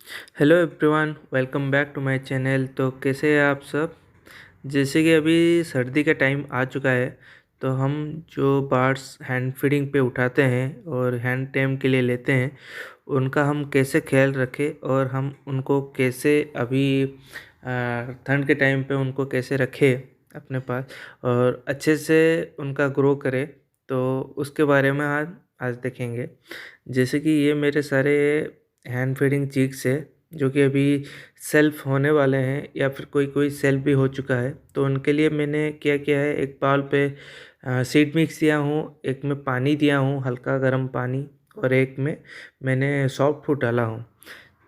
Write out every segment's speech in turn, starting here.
Hello everyone, welcome back to my channel. तो कैसे हैं आप सब। जैसे कि अभी सर्दी का टाइम आ चुका है, तो हम जो बर्ड्स हैंड फीडिंग पे उठाते हैं और हैंड टेम के लिए लेते हैं, उनका हम कैसे ख्याल रखें और हम उनको कैसे अभी ठंड के टाइम पे उनको कैसे रखें अपने पास और अच्छे से उनका ग्रो करें। तो उसके बारे में आज आज देखेंगे। जैसे कि ये मेरे सारे हैंड फीडिंग चिक्स है, जो कि अभी सेल्फ होने वाले हैं या फिर कोई कोई सेल्फ भी हो चुका है। तो उनके लिए मैंने क्या किया है, एक बाउल पे सीड मिक्स दिया हूँ, एक में पानी दिया हूँ, हल्का गर्म पानी, और एक में मैंने सॉफ्ट फूड डाला हूँ।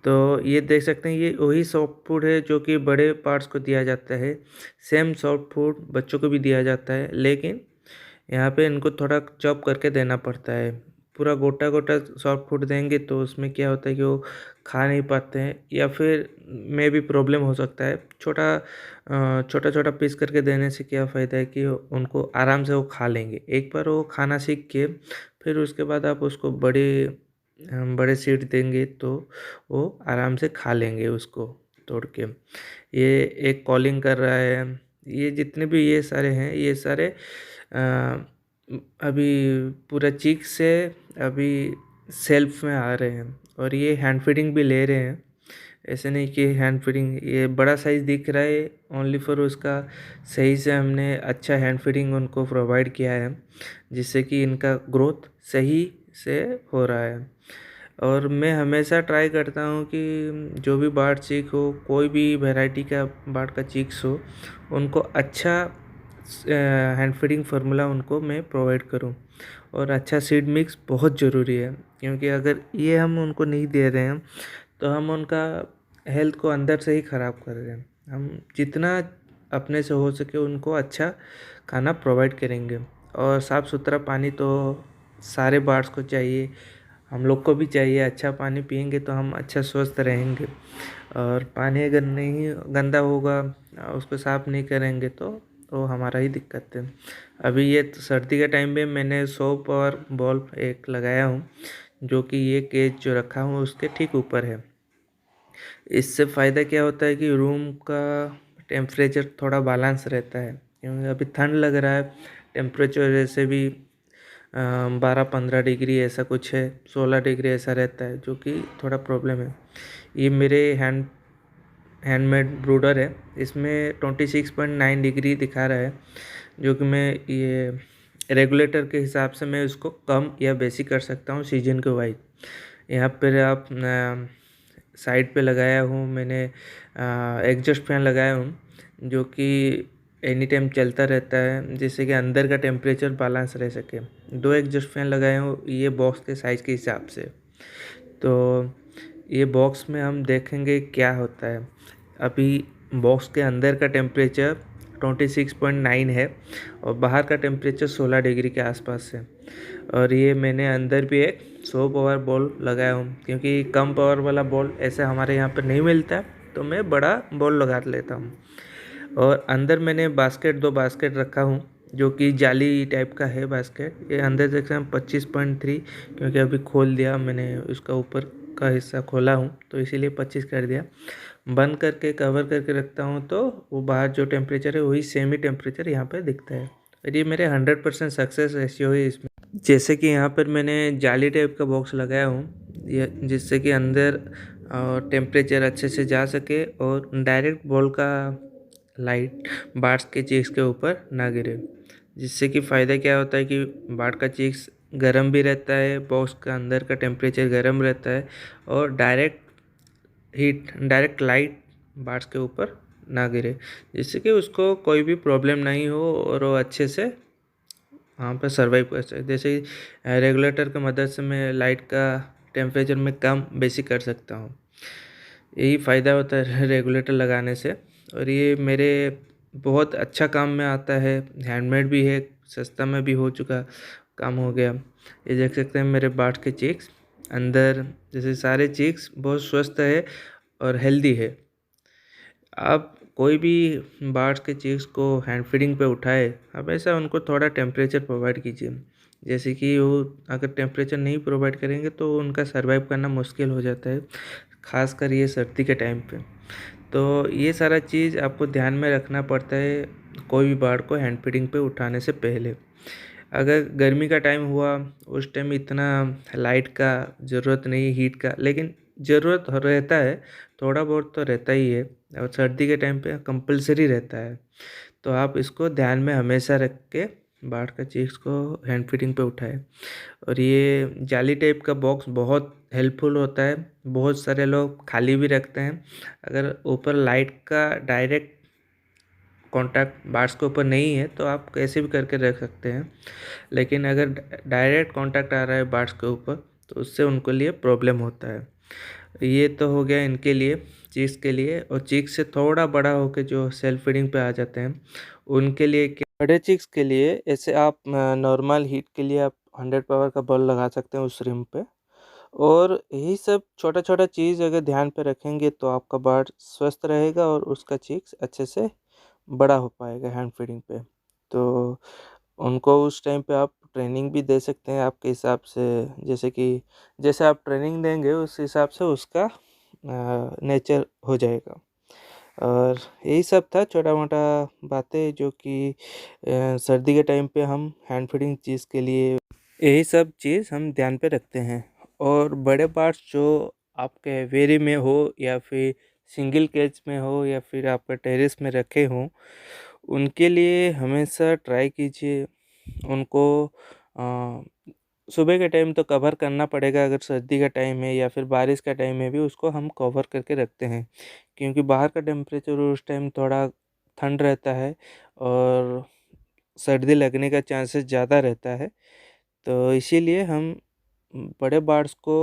तो ये देख सकते हैं, ये वही सॉफ्ट फूड है जो कि बड़े पार्ट्स को दिया जाता है। सेम सॉफ्ट फूड बच्चों को भी दिया जाता है, लेकिन यहाँ पे इनको थोड़ा चॉप करके देना पड़ता है। पूरा गोटा गोटा सॉफ्ट फूड देंगे तो उसमें क्या होता है कि वो खा नहीं पाते हैं, या फिर में भी प्रॉब्लम हो सकता है। छोटा छोटा पीस करके देने से क्या फ़ायदा है कि उनको आराम से वो खा लेंगे। एक बार वो खाना सीख के फिर उसके बाद आप उसको बड़े सीड देंगे तो वो आराम से खा लेंगे उसको तोड़ के। ये एक कॉलिंग कर रहा है। ये जितने भी ये सारे हैं, ये सारे अ, अभी पूरा चीक से अभी सेल्फ में आ रहे हैं और ये हैंड फीडिंग भी ले रहे हैं। ऐसे नहीं कि हैंड फीडिंग, ये बड़ा साइज़ दिख रहा है ओनली फॉर उसका सही से हमने अच्छा हैंड फीडिंग उनको प्रोवाइड किया है, जिससे कि इनका ग्रोथ सही से हो रहा है। और मैं हमेशा ट्राई करता हूँ कि जो भी बर्ड चीक हो, कोई भी वैरायटी का बर्ड का चीक्स हो, उनको अच्छा हैंड फीडिंग फार्मूला उनको मैं प्रोवाइड करूँ। और अच्छा सीड मिक्स बहुत ज़रूरी है, क्योंकि अगर ये हम उनको नहीं दे रहे हैं तो हम उनका हेल्थ को अंदर से ही ख़राब कर रहे हैं। हम जितना अपने से हो सके उनको अच्छा खाना प्रोवाइड करेंगे। और साफ़ सुथरा पानी तो सारे बर्ड्स को चाहिए, हम लोग को भी चाहिए। अच्छा पानी पियेंगे तो हम अच्छा स्वस्थ रहेंगे। और पानी अगर नहीं गंदा होगा, उसको साफ़ नहीं करेंगे तो वो हमारा ही दिक्कत है। अभी ये तो सर्दी के टाइम में मैंने सोप और बॉल एक लगाया हूँ, जो कि ये केज जो रखा हूँ उसके ठीक ऊपर है। इससे फ़ायदा क्या होता है कि रूम का टेम्परेचर थोड़ा बैलेंस रहता है, क्योंकि अभी ठंड लग रहा है। टेम्परेचर जैसे भी 12-15 डिग्री ऐसा कुछ है, 16 डिग्री ऐसा रहता है, जो कि थोड़ा प्रॉब्लम है। ये मेरे हैंडमेड ब्रूडर है, इसमें 26.9 डिग्री दिखा रहा है, जो कि मैं ये रेगुलेटर के हिसाब से मैं उसको कम या बेसी कर सकता हूँ सीजन के वाइज। यहाँ पर आप साइड पे लगाया हूँ मैंने एग्जॉस्ट फैन लगाया हूँ, जो कि एनी टाइम चलता रहता है, जिससे कि अंदर का टेम्परेचर बैलेंस रह सके। 2 एग्जॉस्ट फैन लगाए हूँ ये बॉक्स के साइज़ के हिसाब से। तो ये बॉक्स में हम देखेंगे क्या होता है। अभी बॉक्स के अंदर का टेम्परेचर 26.9 है और बाहर का टेम्परेचर 16 डिग्री के आसपास है। और ये मैंने अंदर भी एक 100 पावर बॉल लगाया हूँ, क्योंकि कम पावर वाला बॉल ऐसे हमारे यहाँ पर नहीं मिलता है, तो मैं बड़ा बॉल लगा लेता हूँ। और अंदर मैंने दो बास्केट रखा हूँ, जो कि जाली टाइप का है बास्केट। ये अंदर देख रहे हैं 25.3, क्योंकि अभी खोल दिया मैंने, उसका ऊपर का हिस्सा खोला हूँ तो इसीलिए 25 कर दिया। बंद करके कवर करके रखता हूँ तो वो बाहर जो टेम्परेचर है वही सेम ही टेम्परेचर यहाँ पे दिखता है। और ये मेरे 100% सक्सेस रेशियो है इसमें। जैसे कि यहाँ पर मैंने जाली टाइप का बॉक्स लगाया हूँ, ये जिससे कि अंदर टेम्परेचर अच्छे से जा सके और डायरेक्ट बॉल का लाइट बार्ड्स के चीक्स के ऊपर ना गिरे। जिससे कि फ़ायदा क्या होता है कि बार्ड का चीक्स गर्म भी रहता है, बॉक्स का अंदर का टेम्परेचर गर्म रहता है, और डायरेक्ट लाइट बार्ड्स के ऊपर ना गिरे, जिससे कि उसको कोई भी प्रॉब्लम नहीं हो और वो अच्छे से वहाँ पर सर्वाइव कर सकते। जैसे रेगुलेटर की मदद से मैं लाइट का टेम्परेचर में कम बेसी कर सकता हूँ। यही फ़ायदा होता है रेगुलेटर लगाने से। और ये मेरे बहुत अच्छा काम में आता है, हैंडमेड भी है, सस्ता में भी हो चुका काम हो गया। ये देख सकते हैं मेरे बाट के चीक्स अंदर, जैसे सारे चीक्स बहुत स्वस्थ है और हेल्दी है। आप कोई भी बर्ड्स के चिक्स को हैंड फीडिंग पे उठाए, हमेशा उनको थोड़ा टेम्परेचर प्रोवाइड कीजिए। जैसे कि वो अगर टेम्परेचर नहीं प्रोवाइड करेंगे तो उनका सर्वाइव करना मुश्किल हो जाता है। खासकर ये सर्दी के टाइम पे। तो ये सारा चीज़ आपको ध्यान में रखना पड़ता है कोई भी बाड़ को हैंड फीडिंग पे उठाने से पहले। अगर गर्मी का टाइम हुआ, उस टाइम इतना लाइट का ज़रूरत नहीं, हीट का, लेकिन ज़रूरत रहता है, थोड़ा बहुत तो रहता ही है, और सर्दी के टाइम पे कंपल्सरी रहता है। तो आप इसको ध्यान में हमेशा रख के बाढ़ का चीज़ को हैंड फीडिंग पे उठाएं। और ये जाली टाइप का बॉक्स बहुत हेल्पफुल होता है। बहुत सारे लोग खाली भी रखते हैं। अगर ऊपर लाइट का डायरेक्ट कांटेक्ट बार्स के ऊपर नहीं है तो आप कैसे भी करके रख सकते हैं, लेकिन अगर डायरेक्ट कांटेक्ट आ रहा है बार्स के ऊपर तो उससे उनको लिए प्रॉब्लम होता है। ये तो हो गया इनके लिए, चीक्स के लिए। और चीक्स से थोड़ा बड़ा होकर जो सेल्फ फीडिंग पे आ जाते हैं उनके लिए क्या, बड़े चिक्स के लिए ऐसे आप नॉर्मल हीट के लिए आप 100 पावर का बल्ब लगा सकते हैं उस रिम पे। और यही सब छोटा छोटा चीज़ अगर ध्यान पे रखेंगे तो आपका बर्ड स्वस्थ रहेगा और उसका चिक्स अच्छे से बड़ा हो पाएगा हैंड फीडिंग पे। तो उनको उस टाइम पे आप ट्रेनिंग भी दे सकते हैं आपके हिसाब से, जैसे कि जैसे आप ट्रेनिंग देंगे उस हिसाब से उसका नेचर हो जाएगा। और यही सब था छोटा मोटा बातें जो कि सर्दी के टाइम पे हम हैंड फीडिंग चीज़ के लिए यही सब चीज़ हम ध्यान पे रखते हैं। और बड़े पार्ट्स जो आपके वेरी में हो या फिर सिंगल केज में हो या फिर आपके टेरेस में रखे हों, उनके लिए हमेशा ट्राई कीजिए उनको अ, सुबह के टाइम तो कवर करना पड़ेगा। अगर सर्दी का टाइम है या फिर बारिश का टाइम है भी उसको हम कवर करके रखते हैं, क्योंकि बाहर का टेम्परेचर उस टाइम थोड़ा ठंड रहता है और सर्दी लगने का चांसेस ज़्यादा रहता है। तो इसीलिए हम बड़े बर्ड्स को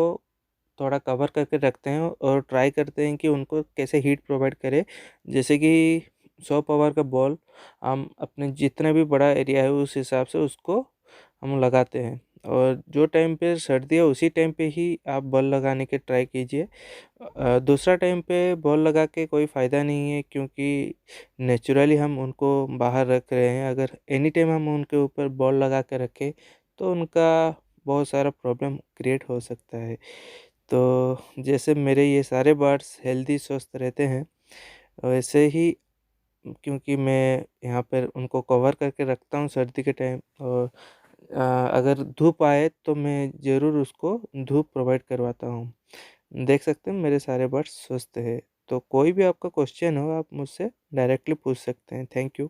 थोड़ा कवर करके रखते हैं और ट्राई करते हैं कि उनको कैसे हीट प्रोवाइड करें। जैसे कि 100 पावर का बॉल हम अपने जितना भी बड़ा एरिया है उस हिसाब से उसको हम लगाते हैं। और जो टाइम पे सर्दी है उसी टाइम पे ही आप बॉल लगाने के ट्राई कीजिए। दूसरा टाइम पे बॉल लगा के कोई फ़ायदा नहीं है, क्योंकि नेचुरली हम उनको बाहर रख रहे हैं। अगर एनी टाइम हम उनके ऊपर बॉल लगा के रखें तो उनका बहुत सारा प्रॉब्लम क्रिएट हो सकता है। तो जैसे मेरे ये सारे बर्ड्स हेल्दी स्वस्थ रहते हैं, वैसे ही क्योंकि मैं यहाँ पर उनको कवर करके रखता हूँ सर्दी के टाइम। और अगर धूप आए तो मैं ज़रूर उसको धूप प्रोवाइड करवाता हूँ। देख सकते हैं मेरे सारे बर्ड्स स्वस्थ है। तो कोई भी आपका क्वेश्चन हो आप मुझसे डायरेक्टली पूछ सकते हैं। Thank you.